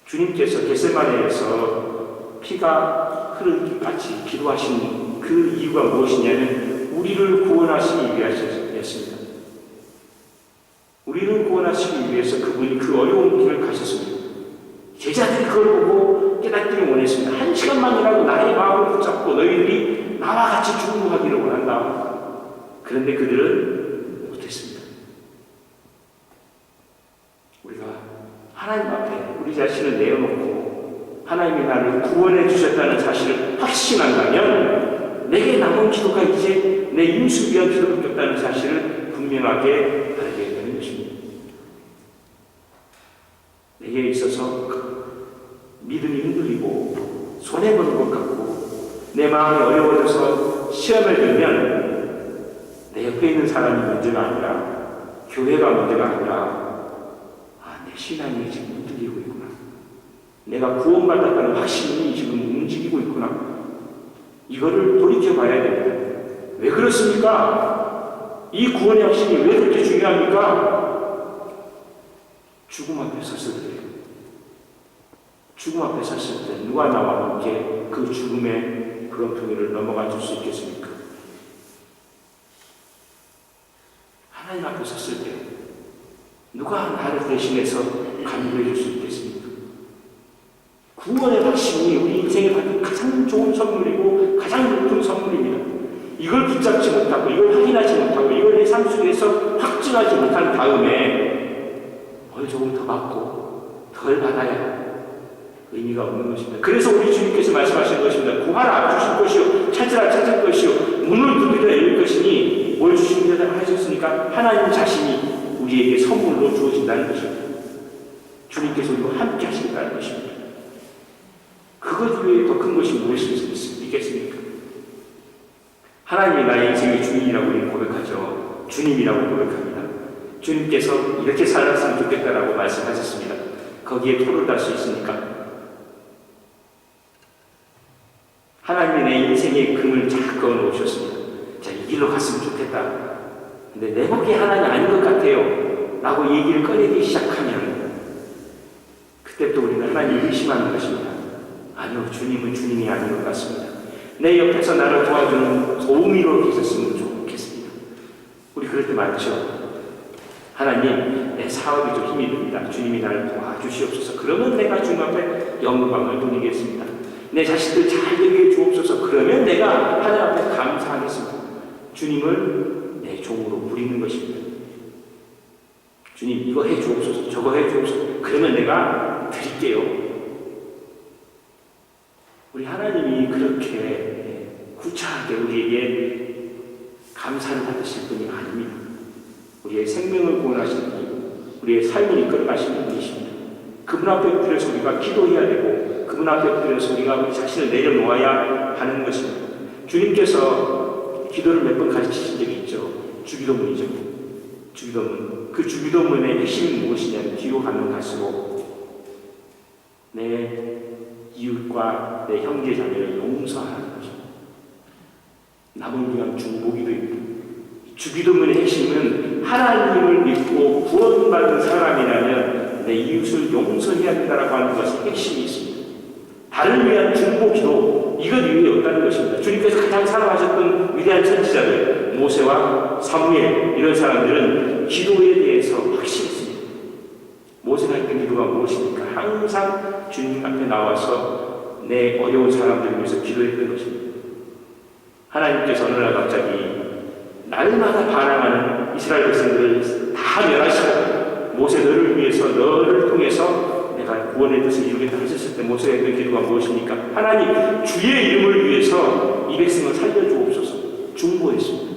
주님께서 겟세마네에서 피가 흐르기까지 기도하신 그 이유가 무엇이냐면 우리를 구원하시기 위하셨습니다. 우리를 구원하시기 위해서 그분이 그 어려운 길을 가셨습니다. 제자들이 그걸 보고 깨닫기를 원했습니다. 한 시간만이라도 나의 마음을 붙잡고 너희들이 나와 같이 중보하기를 원한다. 그런데 그들은 못했습니다. 우리가 하나님 앞에 우리 자신을 내어놓고 하나님이 나를 구원해 주셨다는 사실을 확신한다면 내게 남은 기도가 이제 내 임수 위한 기도밖에 없다는 사실을 분명하게 알게 되는 것입니다. 내게 있어서 믿음이 흔들리고 손해보는 것 같고 내 마음이 어려워져서 시험을 들면 내 옆에 있는 사람이 문제가 아니라 교회가 문제가 아니라 내 신앙이 지금 흔들리고 있구나. 내가 구원받았다는 확신이 지금 움직이고 있구나. 이거를 돌이켜봐야 됩니다. 왜 그렇습니까? 이 구원의 확신이 왜 그렇게 중요합니까? 죽음 앞에 섰을 때, 죽음 앞에 섰을 때 누가 나와 함께 그 죽음의 구렁텅이를 넘어가 줄 수 있겠습니까? 하나님 앞에 섰을 때 누가 나를 대신해서 간구해 줄 수 있겠습니까? 구원의 확신이 우리 인생에 받은 가장 좋은 선물이고 가장 높은 선물입니다. 이걸 붙잡지 못하고 이걸 확인하지 못하고 이걸 내 삶 속에서 확증하지 못한 다음에 뭘 조금 더 받고 덜 받아야 의미가 없는 것입니다. 그래서 우리 주님께서 말씀하신 것입니다. 구하라 주실 것이요 찾으라 찾을 것이요 문을 두드리라 열릴 것이니 뭘 주신다고 하셨으니까 하나님 자신이 우리에게 선물로 주어진다는 것입니다. 주님께서 우리와 함께 하신다는 것입니다. 그것 외에 더 큰 것이 무엇이 있겠습니까? 하나님이 나의 인생의 주인이라고 우리는 고백하죠. 주님이라고 고백합니다. 주님께서 이렇게 살았으면 좋겠다라고 말씀하셨습니다. 거기에 토를 달 수 있습니까? 하나님이 내 인생의 금을 쫙 그어 놓으셨습니다. 자, 이 길로 갔으면 좋겠다. 근데 내 복이 하나님 아닌 것 같아요. 라고 얘기를 꺼내기 시작하면 그때부터 우리는 하나님을 의심하는 것입니다. 아니요, 주님은 주님이 아닌 것 같습니다. 내 옆에서 나를 도와주는 도우미로 계셨으면 좋겠습니다. 우리 그럴 때 많죠. 하나님, 내 사업이 좀 힘이 듭니다. 주님이 나를 도와주시옵소서. 그러면 내가 주님 앞에 영광을 돌리겠습니다. 내 자식들 잘 되게 주옵소서. 그러면 내가 하늘 앞에 감사하겠습니다. 주님을 내 종으로 부리는 것입니다. 주님, 이거 해 주옵소서. 저거 해 주옵소서. 그러면 내가 드릴게요. 우리 하나님이 그렇게 구차하게 우리에게 감사를 받으실 분이 아닙니다. 우리의 생명을 구원하시는 분, 우리의 삶을 이끌어가시는 분이십니다. 그분 앞에 엎드려서 우리가 기도해야 되고 그분 앞에 엎드려서 우리가 우리 자신을 내려놓아야 하는 것입니다. 주님께서 기도를 몇 번 가르치신 적이 있죠. 주기도문이죠. 주기도문. 그 주기도문의 핵심이 무엇이냐면 뒤로 가면 갈수록 내 이웃과 내 형제 자매를 용서하는 것입니다. 남을 위한 중보기도입니다. 주기도문의 핵심은 하나님을 믿고 구원받은 사람이라면 내 이웃을 용서해야 한다라고 하는 것이 핵심이 있습니다. 다른 위한 중보기도 이것 이외에 없다는 것입니다. 주님께서 가장 사랑하셨던 위대한 선지자들 모세와 사무엘 이런 사람들은 기도에 대해서 확실했습니다. 모세가 했던 기도가 무엇입니까? 항상 주님 앞에 나와서 내 어려운 사람들을 위해서 기도했던 것입니다. 하나님께서 어느 날 갑자기 날마다 반항하는 이스라엘 백성들을 다 멸하시고 모세 너를 위해서 너를 통해서 내가 구원의 뜻을 이루겠다 하셨을 때 모세가 했던 기도가 무엇입니까? 하나님 주의 이름을 위해서 이 백성을 살려주옵소서 중보했습니다.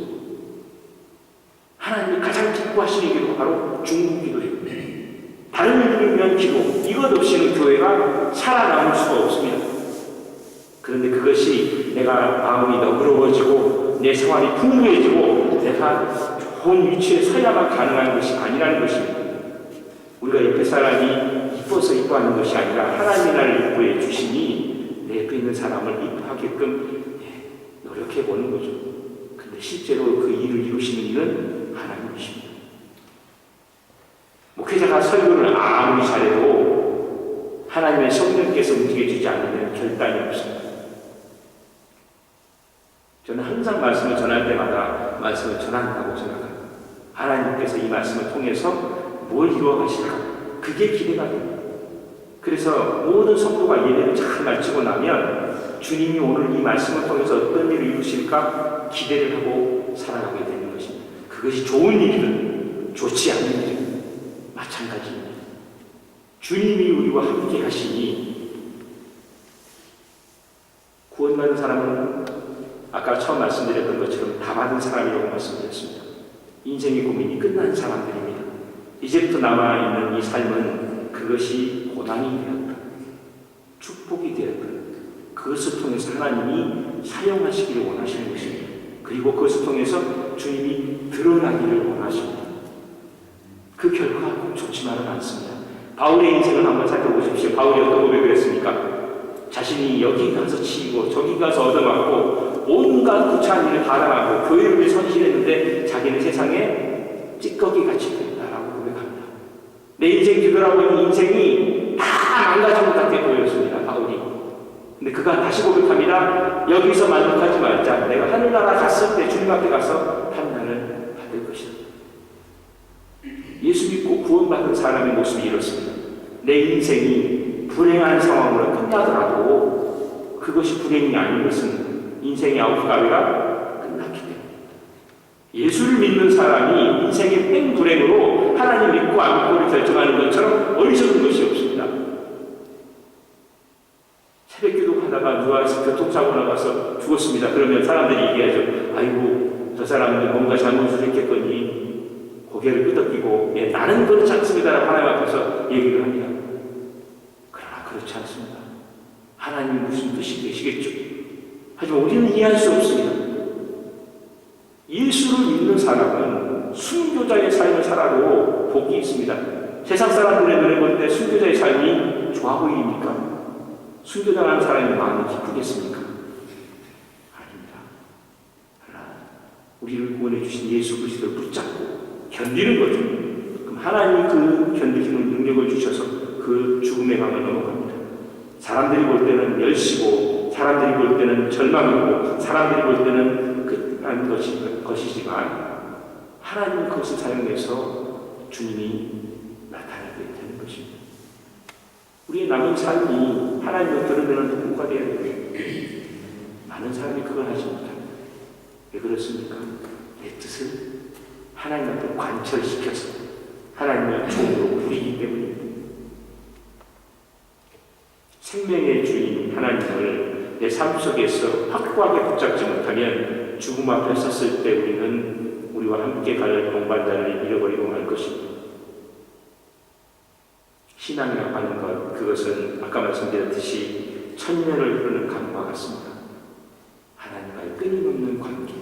하나님이 가장 기뻐하시는 기도가 바로 중보기도예요. 다른 이들을 위한 기도 이것 없이는 교회가 살아남을 수가 없습니다. 그런데 그것이 내가 마음이 너그러워지고 내 생활이 풍부해지고 내가 좋은 위치에 서야만 가능한 것이 아니라는 것입니다. 우리가 옆에 사람이 이뻐서 이뻐하는 것이 아니라 하나님이 나를 이뻐해 주시니 내 옆에 있는 사람을 이뻐하게끔 노력해 보는 거죠. 근데 실제로 그 일을 이루시는 일은 하나님이십니다. 목회자가 설교를 아무리 잘해도 하나님의 성령께서 움직여주지 않으면 결단이 없습니다. 저는 항상 말씀을 전할 때마다 말씀을 전한다고 생각합니다. 하나님께서 이 말씀을 통해서 뭘 이루어 가실까? 그게 기대가 됩니다. 그래서 모든 성도가 예배를 잘 마치고 나면 주님이 오늘 이 말씀을 통해서 어떤 일을 이루실까 기대를 하고 살아가게 되는 것입니다. 그것이 좋은 일이든 좋지 않은 일이든 마찬가지입니다. 주님이 우리와 함께 하시니 구원받은 사람은 아까 처음 말씀드렸던 것처럼 다 받은 사람이라고 말씀드렸습니다. 인생의 고민이 끝난 사람들입니다. 이제부터 남아있는 이 삶은 그것이 고난이 되었다, 축복이 되었다, 그것을 통해서 하나님이 사용하시기를 원하시는 것입니다. 그리고 그것을 통해서 주님이 드러나기를 원하십니다. 그 결과가 꼭 좋지만은 않습니다. 바울의 인생을 한번 살펴보십시오. 바울이 어떤 고백을 했습니까? 자신이 여기 가서 치이고 저기 가서 얻어맞고 온갖 구차한 일을 바라하고 교회를 위해 헌신했는데 자기는 세상에 찌꺼기 같이 된다라고 고백합니다. 내 인생 뒤돌아보니 인생이 다 망가진 것 같아 보였습니다. 바울이. 근데 그가 다시 고백합니다. 여기서 만족하지 말자. 내가 하늘나라 갔을 때 주님 앞에 가서 판단을 받을 것이다. 예수 믿고 구원받은 사람의 모습이 이렇습니다. 내 인생이 불행한 상황으로 끝나더라도 그것이 불행이 아닌 것은 인생의 아웃가위가 끝났기 때문에 예수를 믿는 사람이 인생의 뺑불행으로 하나님 믿고 안 믿고를 결정하는 것처럼 어리석은 것이 없습니다. 새벽기도 하다가 누가 교통사고 나가서 죽었습니다. 그러면 사람들이 얘기하죠. 아이고 저 사람은 뭔가 잘못을 했겠거니 고개를 끄덕이고 나는 그렇지 않습니다라고 하나님 앞에서 얘기를 합니다. 그러나 그렇지 않습니다. 하나님이 무슨 뜻이 되시겠죠. 하지만 우리는 이해할 수 없습니다. 예수를 믿는 사람은 순교자의 삶을 살아도 복이 있습니다. 세상 사람들의 눈에 볼 때 순교자의 삶이 좋아 보입니까? 순교당하는 사람이 마음이 기쁘겠습니까? 아닙니다. 그러나 우리를 구원해 주신 예수 그리스도를 붙잡고 견디는 거죠. 그럼 하나님이 그 견디시는 능력을 주셔서 그 죽음의 강을 넘어갑니다. 사람들이 볼 때는 멸시고 사람들이 볼 때는 절망이고 사람들이 볼 때는 끝난 것이지만 하나님은 그것을 사용해서 주님이 나타나게 되는 것입니다. 우리의 남은 삶이 하나님을 드러내는 도구가 되어야 돼요. 많은 사람이 그걸 하지 못합니다. 왜 그렇습니까? 내 뜻을 하나님 앞에 관철시켜서 하나님의 종으로 부리기 때문입니다. 생명의 주인 하나님을 내 삶 속에서 확고하게 붙잡지 못하면 죽음 앞에 섰을 때 우리는 우리와 함께 갈 동반자를 잃어버리고 말 것입니다. 신앙이라고 하는 것, 그것은 아까 말씀드렸듯이 천년을 흐르는 강과 같습니다. 하나님과의 끊임없는 관계,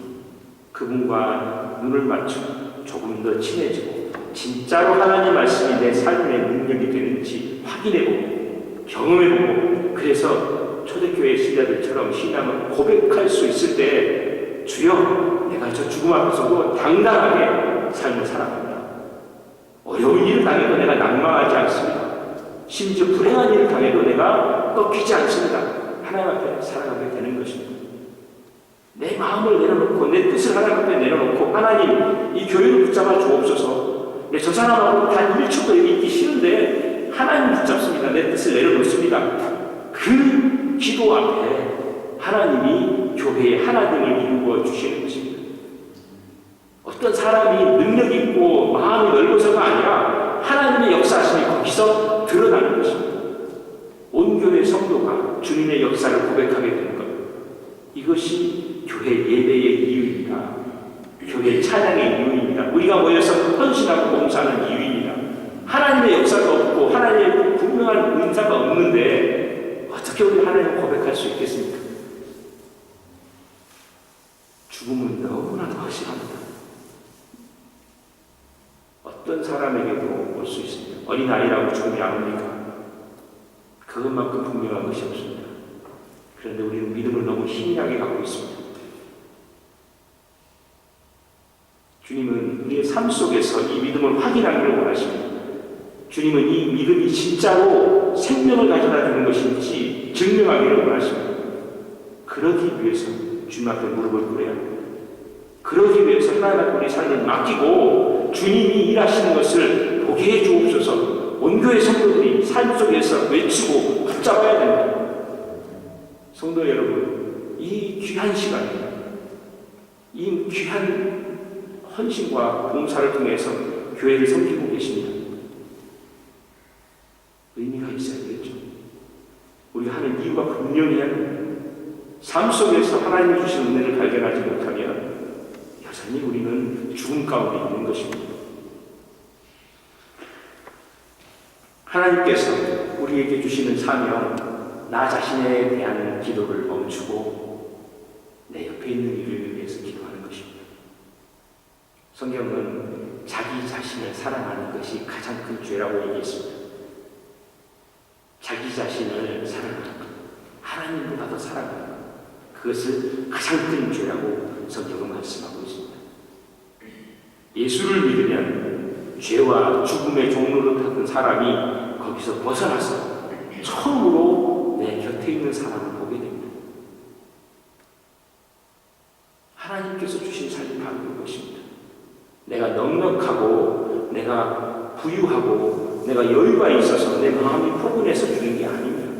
그분과 눈을 맞추고 조금 더 친해지고 진짜로 하나님 말씀이 내 삶의 능력이 되는지 확인해보고 경험해보고 그래서 초대교회 신자들처럼 신앙을 고백할 수 있을 때 주여 내가 저 죽음 앞에서도 당당하게 삶을 살아갑니다. 어려운 일을 당해도 내가 낭망하지 않습니다. 심지어 불행한 일을 당해도 내가 꺾이지 않습니다. 하나님 앞에 살아가게 되는 것입니다. 내 마음을 내려놓고 내 뜻을 하나님 앞에 내려놓고 하나님 이 교회를 붙잡아 주옵소서. 내 저 사람하고 단 1초도 여기 있기 싫은데 하나님 붙잡습니다. 내 뜻을 내려놓습니다. 그 기도 앞에 하나님이 교회의 하나님을 이루어 주시는 것입니다. 어떤 사람이 능력 있고 마음이 넓어서가 아니라 하나님의 역사하심이 거기서 드러나는 것입니다. 온 교회 성도가 주님의 역사를 고백하게 되는 것, 이것이 교회 예배의 이유입니다. 교회 찬양의 이유입니다. 우리가 모여서 헌신하고 봉사하는 이유입니다. 하나님의 역사가 없고 하나님의 분명한 은사가 없는데 어떻게 우리 하나님을 고백할 수 있겠습니까? 죽음은 너무나도 허심합니다. 어떤 사람에게도 올 수 있습니다. 어린아이라고 죽음이 안 옵니까? 그것만큼 분명한 것이 없습니다. 그런데 우리는 믿음을 너무 희미하게 갖고 있습니다. 주님은 우리의 삶 속에서 이 믿음을 확인하기를 원하십니다. 주님은 이 믿음이 진짜로 생명을 가져다 주는 것인지 증명하기를 원하십니다. 그러기 위해서 주님 앞에 무릎을 꿇어야 합니다. 그러기 위해서 하나님 앞에 우리 삶을 맡기고 주님이 일하시는 것을 보게 해 주옵소서. 온교회 성도들이 삶 속에서 외치고 붙잡아야 됩니다. 성도 여러분, 이 귀한 시간, 이 귀한 헌신과 봉사를 통해서 교회를 섬기고 계십니다. 의미가 있어야 되겠죠. 우리가 하는 이유가 분명해야 합니다. 삶 속에서 하나님이 주신 은혜를 발견하지 못하면 여전히 우리는 죽음 가운데 있는 것입니다. 하나님께서 우리에게 주시는 사명, 나 자신에 대한 기도를 멈추고 내 옆에 있는 이를 위해서 기도하는 것입니다. 성경은 자기 자신을 사랑하는 것이 가장 큰 죄라고 얘기했습니다. 자기 자신을 사랑하는 것, 하나님보다도 사랑하는 것, 그것을 가장 큰 죄라고 성경은 말씀하고 있습니다. 예수를 믿으면 죄와 죽음의 종로를 타던 사람이 거기서 벗어나서 처음으로 내 곁에 있는 사람을 보게 됩니다. 하나님께서 주신 삶이 바로 그것입니다. 내가 넉넉하고 내가 부유하고 내가 여유가 있어서 내 마음이 포근해서 주는 게 아닙니다.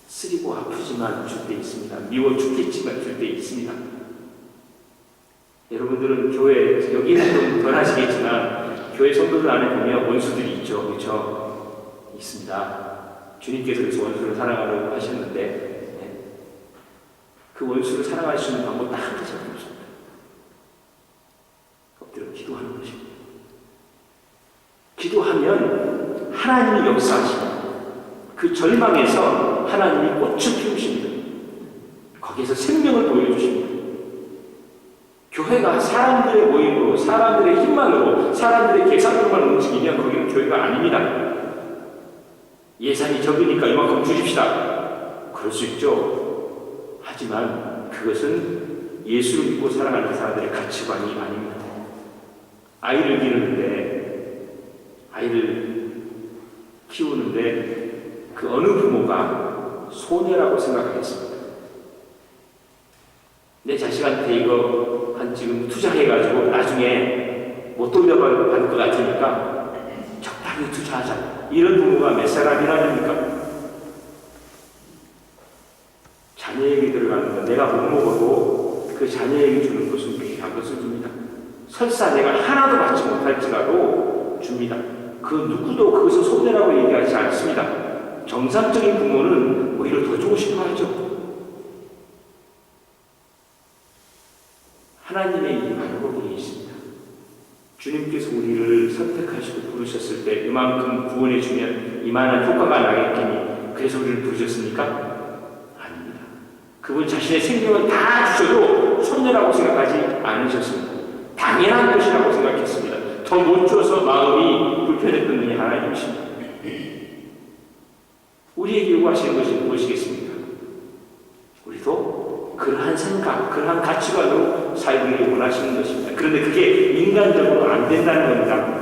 쓰리고 아프지만 줄 때 있습니다. 미워 죽겠지만 줄 때 있습니다. 여러분들은 교회, 여기는 좀 덜 하시겠지만 교회 성도들 안에 보면 원수들이 있죠. 그렇죠? 있습니다. 주님께서 그래서 원수를 사랑하라고 하셨는데 그 원수를 사랑할 수 있는 방법 딱 한 가지밖에 없습니다. 엎드려 기도하는 것입니다. 기도하면 하나님이 역사하십니다. 그 절망에서 하나님이 꽃을 피우십니다. 거기에서 생명을 보여주십니다. 교회가 사람들의 모임으로, 사람들의 힘만으로, 사람들의 계산으로만 움직이면 거기는 교회가 아닙니다. 예산이 적으니까 이만큼 주십시다. 그럴 수 있죠. 하지만 그것은 예수를 믿고 살아가는 사람들의 가치관이 아닙니다. 아이를 기르는데, 아이를 키우는데 그 어느 부모가 손해라고 생각하겠습니까? 내 자식한테 이거 한 지금 투자해가지고 나중에 못 돌려받을 것 같으니까 적당히 투자하자. 이런 부모가 몇 사람이나 됩니까? 자녀에게 들어가는 건 내가 못 먹어도 그 자녀에게 주는 것은 귀한 것을 줍니다. 설사 내가 하나도 받지 못할지라도 줍니다. 그 누구도 그것을 손해라고 얘기하지 않습니다. 정상적인 부모는 오히려 더 주고 싶어 하죠. 하나님의 이 방법이 있습니다. 주님께서 우리를 선택하시고 부르셨을 때 이만큼 구원해 주면 이만한 효과가 나겠더니 그래서 우리를 부르셨습니까? 아닙니다. 그분 자신의 생명을 다 주셔도 손해라고 생각하지 않으셨습니다. 당연한 것이라고 생각했습니다. 더 못 줘서 마음이 불편했던 분이 하나님이십니다. 우리에게 요구하시는 것이 무엇이겠습니까? 우리도 그러한 생각, 그러한 가치관으로 살기를 원하시는 것입니다. 그런데 그게 인간적으로 안 된다는 겁니다.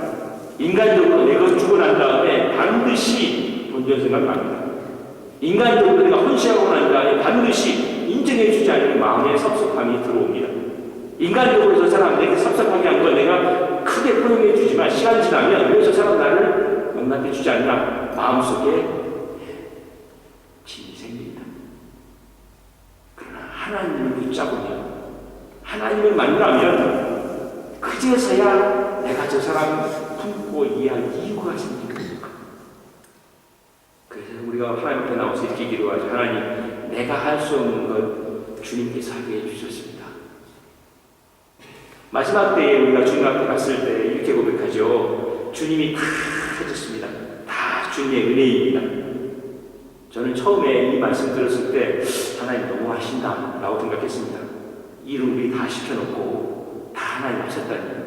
인간적으로 내가 주고 난 다음에 반드시 본전 생각납니다. 인간적으로 내가 헌신하고 난 다음에 반드시 인정해 주지 않으면 마음에 섭섭함이 들어옵니다. 인간적으로 저 사람 내게 섭섭하게 한 걸 내가 크게 포용해 주지만 시간 지나면 왜 저 사람 나를 용납해 주지 않나 마음속에 짐이 생깁니다. 그러나 하나님을 붙잡으면 하나님을 만나면 그제서야 내가 저 사람 품고 이해할 이유가 생깁니다. 그래서 우리가 하나님 앞에 나와서 이렇게 기도하죠. 하나님, 내가 할 수 없는 것 주님께서 하게 해주셨습니다. 마지막 때에 우리가 주님 앞에 갔을 때 이렇게 고백하죠. 주님이 다 해줬습니다. 다 주님의 은혜입니다. 저는 처음에 이 말씀 들었을 때 하나님 너무 하신다 라고 생각했습니다. 일을 우리 다 시켜놓고 다 하나님 하셨다니.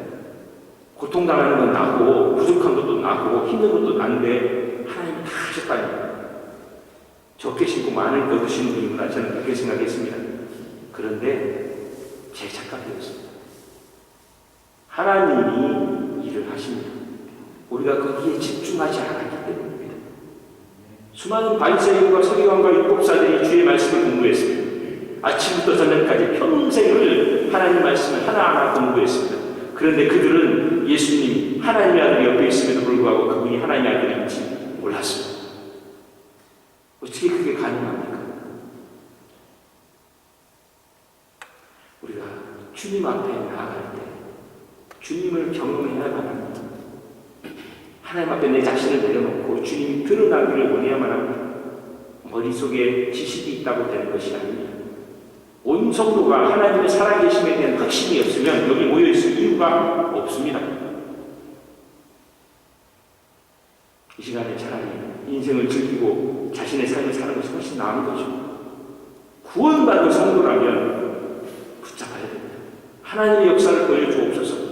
고통당하는 건 나고 부족한 것도 나고 힘든 것도 난데 하나님이 다 하셨다니. 적게 심고 많은 거 드시는 분이구나 저는 그렇게 생각했습니다. 그런데 제 착각이었습니다. 하나님이 일을 하십니다. 우리가 거기에 집중하지 않았기 때문입니다. 수많은 바리새인과 서기관과 율법사들이 주의 말씀을 공부했습니다. 아침부터 저녁까지 평생을 하나님 말씀을 하나하나 공부했습니다. 그런데 그들은 예수님, 하나님의 아들이 옆에 있음에도 불구하고 그분이 하나님의 아들인지 몰랐습니다. 어떻게 그게 가능합니까? 우리가 주님 앞에 나아갈 때 주님을 경험해야만 합니다. 하나님 앞에 내 자신을 내려놓고 주님이 드러나기를 원해야만 합니다. 머릿속에 지식이 있다고 되는 것이 아닙니다. 온 성도가 하나님의 살아계심에 대한 확신이 없으면 여기 모여있을 이유가 없습니다. 이 시간에 차라리 인생을 즐기고 자신의 삶을 사는 것이 훨씬 나은 거죠. 구원받은 성도라면 붙잡아야 됩니다. 하나님의 역사를 보여주옵소서.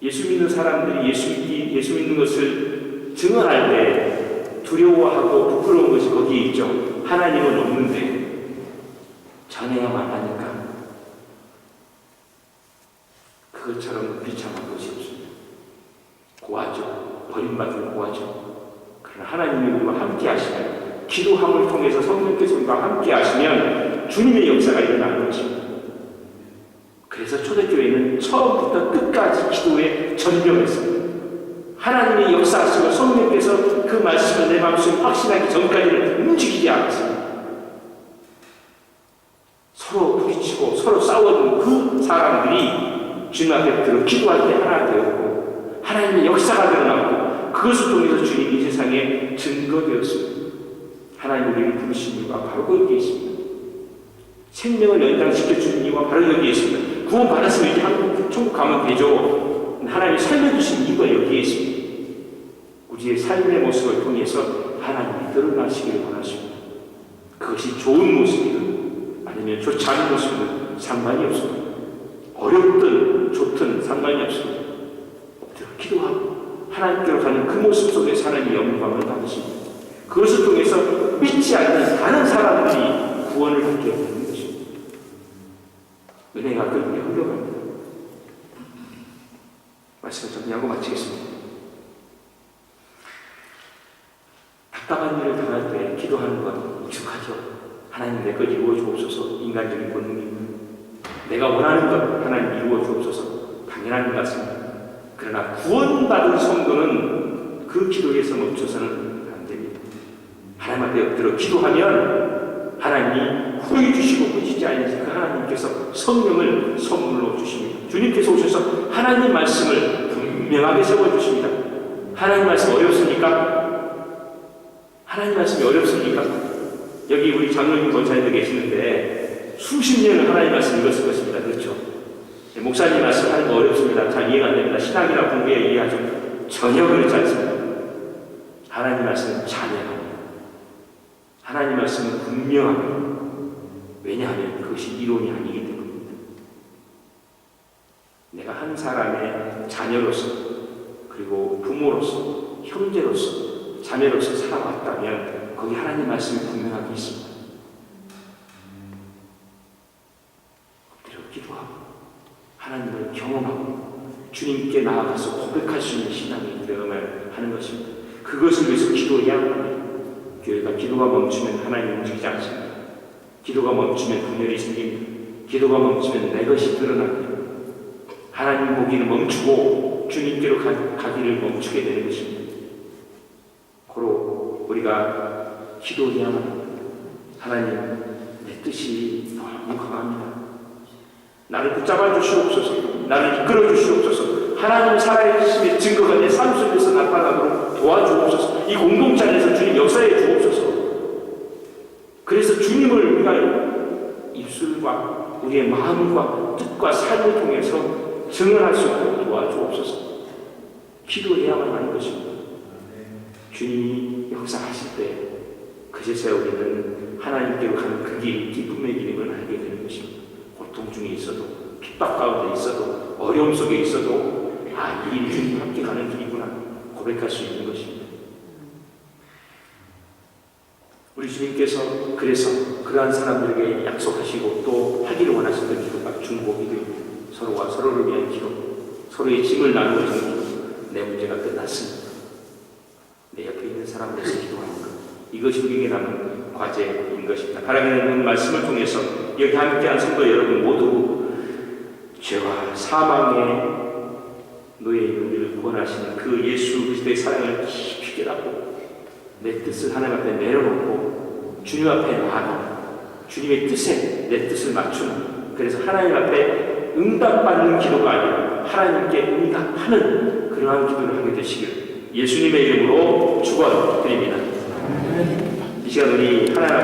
예수 믿는 사람들이 예수 믿는 것을 증언할 때 두려워하고 부끄러운 것이 거기에 있죠. 하나님은 없는데 전해야만 하니까 그것처럼 비참한 것이 없습니다. 고하죠. 버림받은 고하죠. 그러나 하나님이 우리와 함께 하시면, 기도함을 통해서 성령께서 우리와 함께 하시면 주님의 역사가 일어나는 것입니다. 그래서 초대교회는 처음부터 끝까지 기도에 전념했습니다. 하나님의 역사하심을 성령께서 그 말씀을 내 마음속에 확신하기 전까지는 움직이지 않았습니다. 서로 부딪히고 서로 싸우는 그 사람들이 주님 앞에 들어 기도할 때 하나 되었고 하나님의 역사가 드러났고 그것을 통해서 주님이 이 세상에 증거되었습니다. 하나님 우리를 부르신 이유가 바로 거기에 있습니다. 생명을 연장시켜 주는 이유가 바로 여기에 있습니다. 구원 받았으면 이제 천국 가면 되죠. 하나님이 살려주신 이유가 여기에 있습니다. 우리의 삶의 모습을 통해서 하나님이 드러나시기를 원하십니다. 그것이 좋은 모습이든 아니면 좋지 않은 모습이든 상관이 없습니다. 어렵든 좋든 상관이 없습니다. 엎드려 기도하고 하나님께로 가는 그 모습 속에 하나님의 영광을 받으십니다. 그것을 통해서 믿지 않는 다른 사람들이 구원을 받게 되는 것입니다. 은혜가 그렇게 흘러갑니다. 말씀을 정리하고 마치겠습니다. 답답한 일을 당할 때 기도하는 건 익숙하죠. 하나님 내 것 이루어 주옵소서. 인간적인 본능입니다. 내가 원하는 것 하나님 이루어 주옵소서. 당연한 것 같습니다. 그러나 구원받은 성도는 그 기도에서 멈춰서는 안 됩니다. 하나님 앞에 엎드려 기도하면 하나님이 후회 주시고 꾸짖지 않으신 그 하나님께서 성령을 선물로 주십니다. 주님께서 오셔서 하나님 말씀을 분명하게 세워주십니다. 하나님 말씀 어렵습니까? 하나님 말씀이 어렵습니까? 여기 우리 장로님 권사님도 계시는데 수십 년을 하나님 말씀 읽었을 것입니다. 그렇죠? 목사님 말씀하는 거 어렵습니다. 잘 이해가 안 됩니다. 신학이나 공부에 이해하죠. 전혀 그렇지 않습니다. 하나님 말씀은 잔인합니다. 하나님 말씀은 분명합니다. 왜냐하면 그것이 이론이 아니기 때문입니다. 내가 한 사람의 자녀로서 그리고 부모로서 형제로서 자매로서 살아왔다면 거기 하나님 말씀이 분명하게 있습니다. 엎드려 기도하고 하나님을 경험하고 주님께 나아가서 고백할 수 있는 신앙이 되어야만 하는 것입니다. 그것을 위해서 기도해야 합니다. 교회가 기도가 멈추면 하나님이 움직이지 않습니다. 기도가 멈추면 분열이 생깁니다. 기도가 멈추면 내 것이 드러납니다. 하나님 보기를 멈추고 주님께로 가기를 멈추게 되는 것입니다. 고로 우리가 기도해야만 합니다. 하나님 내 뜻이 너무 강합니다. 나를 붙잡아 주시옵소서. 나를 이끌어 주시옵소서. 하나님 살아계심의 증거가 내 삶 속에서 나타나도록 도와주옵소서. 이 공동체 안에서 주님 역사해 주옵소서. 그래서 주님을 우리가 입술과 우리의 마음과 뜻과 삶을 통해서 증언할 수 있도록 도와주옵소서. 기도해야만 하는 것입니다. 주님이 역사하실 때 그제서야 우리는 하나님께로 가는 그 길, 기쁨의 길임을 알게 되는 것입니다. 고통 중에 있어도 핍박 가운데 있어도 어려움 속에 있어도 이 길이 주님 함께 가는 길이구나 고백할 수 있는 것입니다. 우리 주님께서 그래서 그러한 사람들에게 약속하시고 또 하기를 원하시는 기도가 중보기 됩니다. 서로가 서로를 위한 기도, 서로의 짐을 나누는 기도. 내 문제가 끝났습니다. 내 옆에 있는 사람을 위해서 기도하는 것, 이것이 우리에게 남은 과제인 것입니다. 하나님의 말씀을 통해서 여기 함께한 성도 여러분 모두 죄와 사망의 원하시는 그 예수 그리스도의 사랑을 깊이 깨닫고 내 뜻을 하나님 앞에 내려놓고 주님 앞에 나아가 주님의 뜻에 내 뜻을 맞추는, 그래서 하나님 앞에 응답받는 기도가 아니라 하나님께 응답하는 그러한 기도를 하게 되시길 예수님의 이름으로 축원드립니다. 이 시간 우리 하나님 앞에